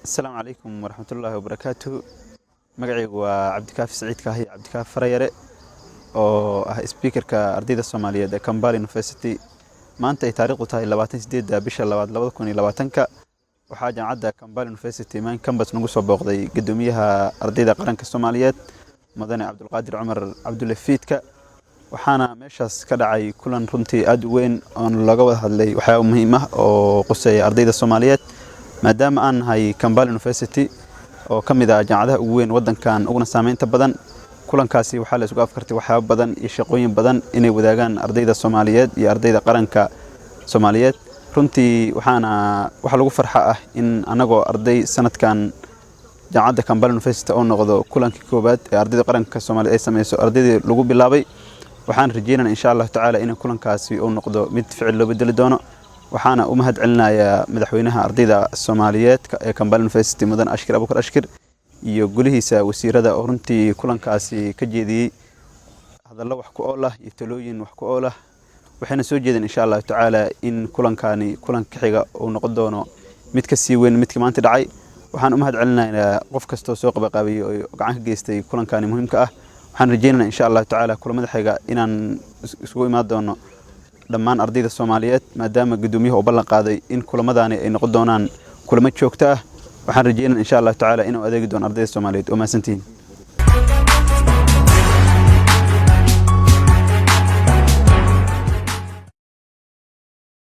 السلام عليكم ورحمة الله وبركاته. مقعي وعبد الكافي سعيد كاهي عبد الكافي فريرة oo speaker ka ardayda Soomaaliyeed ee Kampala University maanta ay taariikhdu tahay 28 bisha 2020 waxaa jaamacadda Kampala University main campus nagu soo booqday gudoomiyaha ardayda qaranka Soomaaliyeed Madane Cabdulqaadir Cumar Cabdulle Fiidka waxaana meeshaas ka dhacay kulan runtii aad u weyn oo laga wada hadlay waxyaabo muhiim ah oo quseeya ardayda Soomaaliyeed maadaama aan hay Kampala University oo kamid ah jaamacadaha ugu weyn wadankan uguna saameynta badan kulankaasi waxa la isku afkartay waxyaabo badan iyo shaqooyin badan inay wadaagaan ardayda Soomaaliyeed iyo ardayda qaranka Soomaaliyeed runtii waxa lagu farxa ah in anagoo arday sanadkan jaamacadda Kampala University oo noqdo kulankii koobaad ee ardayda qaranka Soomaaliyeed ay sameeyso ardaydii lagu bilaabay waxaan rajeynayaa insha Allah taala in kulankaasi uu noqdo mid ficil loo bedeli doono waxaana u mahad celinayaa madaxweynaha ardayda Soomaaliyeed ee Kampala University Mudan Ashkir Abubakar Ashkir iyo gulihiisa wasiirada oo runtii kulankaasi ka jeediyay hadallo wax ku ool ah iyo talooyin wax ku ool ah waxayna soo jeedin insha Allah taala in kulanka xiga uu noqon doono mid ka sii weyn midkii maanta dhacay waxaan u mahad celinayaa qof kasto soo qabaqaabay oo gacan ka geystay kulankani muhiimka ah waxaan rajeynayaa insha Allah taala kulamada xiga inaan isugu imaan doono dhammaan ardayda Soomaaliyeed maadaama gudoomiyaha uu ballan qaaday in kulamadani ay noqon doonaan kulamo joogto ah waxaan rajeynayaa insha Allah taala inuu adeegi doono ardayda Soomaaliyeed oo maasantiin